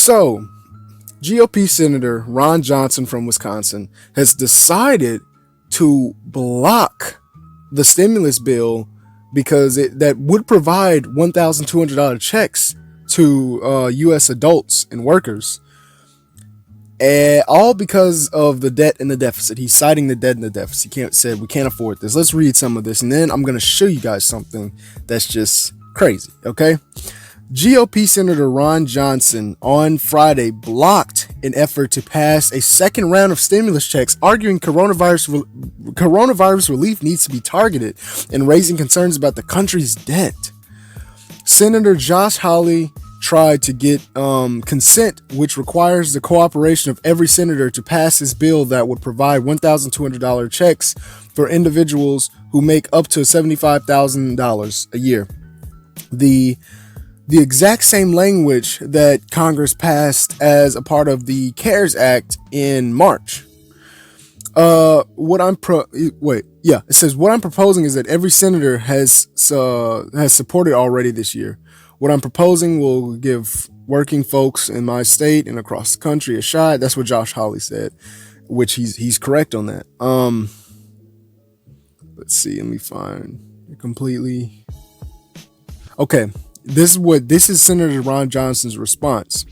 So, GOP Senator Ron Johnson from Wisconsin has decided to block the stimulus bill because that would provide $1,200 checks to U.S. adults and workers, all because of the debt and the deficit. He's citing the debt and the deficit. He said we can't afford this. Let's read some of this, and then I'm going to show you guys something that's just crazy. Okay. GOP Senator Ron Johnson on Friday blocked an effort to pass a second round of stimulus checks, arguing coronavirus relief needs to be targeted and raising concerns about the country's debt. Senator Josh Hawley tried to get consent, which requires the cooperation of every senator to pass this bill that would provide $1,200 checks for individuals who make up to $75,000 a year. The exact same language that Congress passed as a part of the CARES Act in March. It says what I'm proposing is that every senator has supported already this year. What I'm proposing will give working folks in my state and across the country a shot. That's what Josh Hawley said, which he's correct on that. Let's see. Let me find it completely. Okay. This is Senator Ron Johnson's response.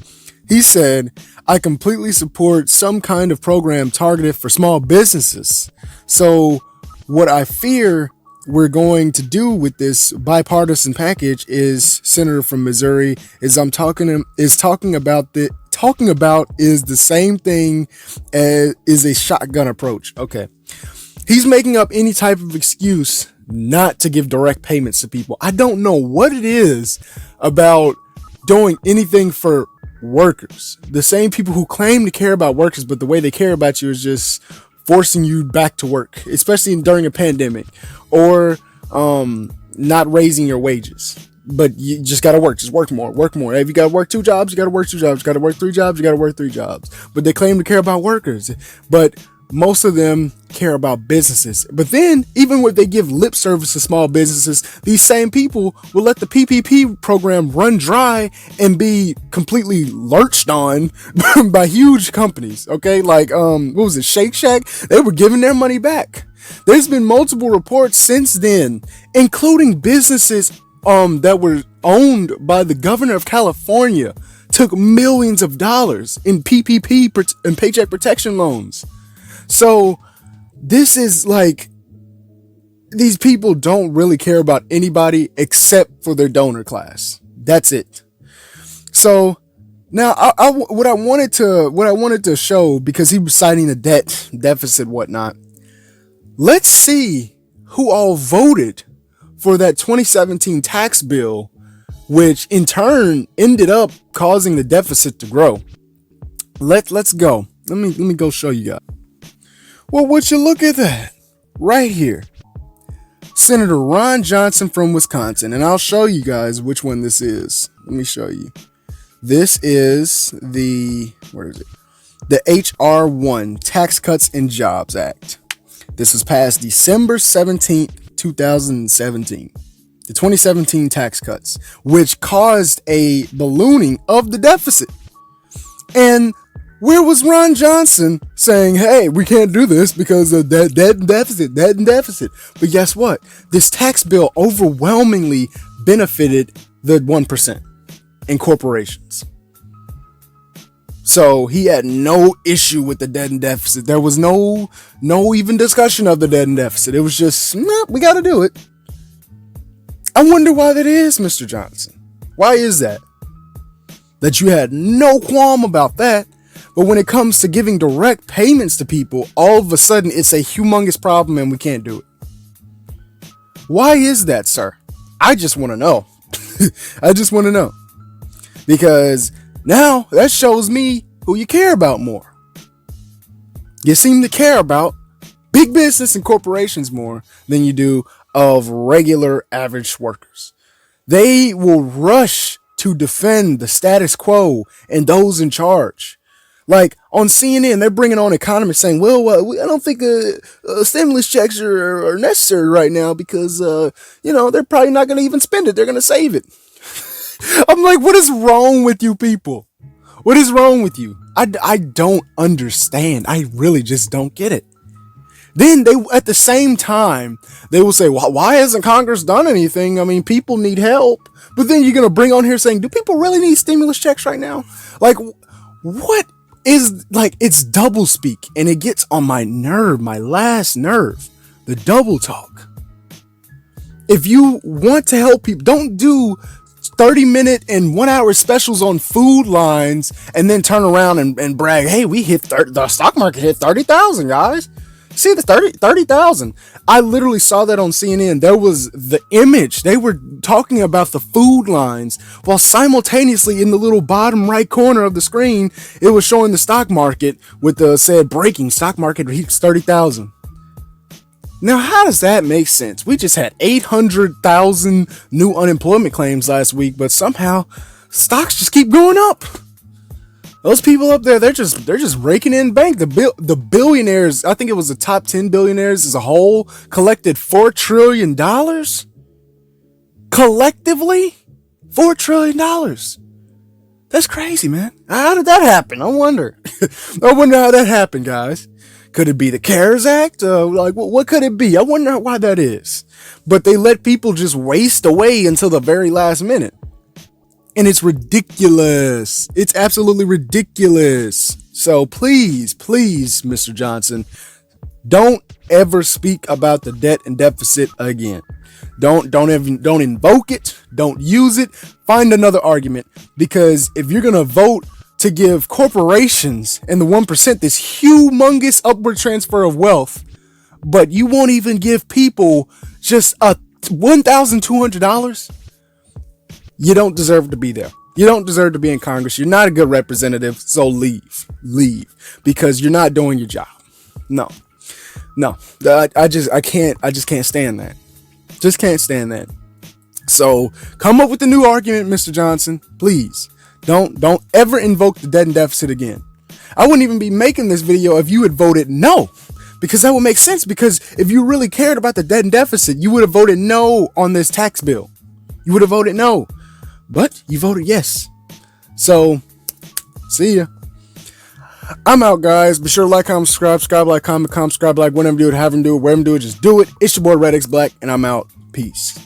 He said, I completely support some kind of program targeted for small businesses. So what I fear we're going to do with this bipartisan package is Senator from Missouri is talking about is the same thing as is a shotgun approach. Okay. He's making up any type of excuse not to give direct payments to people. I don't know what it is about doing anything for workers. The same people who claim to care about workers, but the way they care about you is just forcing you back to work, especially during a pandemic, or not raising your wages. But you just got to work. Just work more. If you got to work 2 jobs, you got to work 2 jobs. You got to work 3 jobs, you got to work 3 jobs. But they claim to care about workers. But most of them care about businesses. But then, even when they give lip service to small businesses, these same people will let the PPP program run dry and be completely lurched on by huge companies. Okay, like what was it, Shake Shack? They were giving their money back. There's been multiple reports since then, including businesses that were owned by the governor of California took millions of dollars in PPP and paycheck protection loans. So this is like, these people don't really care about anybody except for their donor class. That's it. So now what I wanted to show, because he was citing the deficit, whatnot. Let's see who all voted for that 2017 tax bill, which in turn ended up causing the deficit to grow. Let's go. Let me go show you guys. Well, would you look at that right here? Senator Ron Johnson from Wisconsin, and I'll show you guys which one this is. Let me show you. This is the H.R.1 Tax Cuts and Jobs Act. This was passed December 17th, 2017. The 2017 tax cuts, which caused a ballooning of the deficit. And where was Ron Johnson saying, hey, we can't do this because of debt and deficit? But guess what? This tax bill overwhelmingly benefited the 1% in corporations. So he had no issue with the debt and deficit. There was no even discussion of the debt and deficit. It was just, we got to do it. I wonder why that is, Mr. Johnson. Why is that? That you had no qualm about that, but when it comes to giving direct payments to people, all of a sudden it's a humongous problem and we can't do it. Why is that, sir? I just want to know. I just want to know. Because now that shows me who you care about more. You seem to care about big business and corporations more than you do of regular average workers. They will rush to defend the status quo and those in charge. Like on CNN, they're bringing on economists saying, well, I don't think stimulus checks are necessary right now because, they're probably not going to even spend it. They're going to save it. I'm like, what is wrong with you people? What is wrong with you? I don't understand. I really just don't get it. Then they, at the same time, they will say, well, why hasn't Congress done anything? I mean, people need help. But then you're going to bring on here saying, do people really need stimulus checks right now? Like, what is, like, it's double speak. And it gets on my nerve, my last nerve, the double talk. If you want to help people, don't do 30-minute and 1 hour specials on food lines and then turn around and brag, hey, we hit the stock market hit 30,000, guys. See the 30,000. I literally saw that on CNN. There was the image. They were talking about the food lines while simultaneously in the little bottom right corner of the screen, it was showing the stock market with the said breaking stock market reached 30,000. Now, how does that make sense? We just had 800,000 new unemployment claims last week, but somehow stocks just keep going up. Those people up there, they're just raking in bank. The billionaires, I think it was the top 10 billionaires as a whole, collected $4 trillion. Collectively, $4 trillion. That's crazy, man. How did that happen? I wonder. I wonder how that happened, guys. Could it be the CARES Act? Like, what could it be? I wonder why that is. But they let people just waste away until the very last minute. And it's ridiculous. It's absolutely ridiculous. So please, Mr. Johnson, don't ever speak about the debt and deficit again. Don't invoke it. Don't use it. Find another argument, because if you're going to vote to give corporations and the 1% this humongous upward transfer of wealth, but you won't even give people just a $1,200, you don't deserve to be there. You don't deserve to be in Congress. You're not a good representative. So leave, because you're not doing your job. No, I just can't stand that. Just can't stand that. So come up with a new argument, Mr. Johnson, please. Don't ever invoke the debt and deficit again. I wouldn't even be making this video if you had voted no, because that would make sense. Because if you really cared about the debt and deficit, you would have voted no on this tax bill. You would have voted no. But you voted yes. So, see ya. I'm out, guys. Be sure to like, comment, subscribe, like, comment, subscribe, like, whatever do it, have them do it, wherever do it, just do it. It's your boy Red X Black, and I'm out. Peace.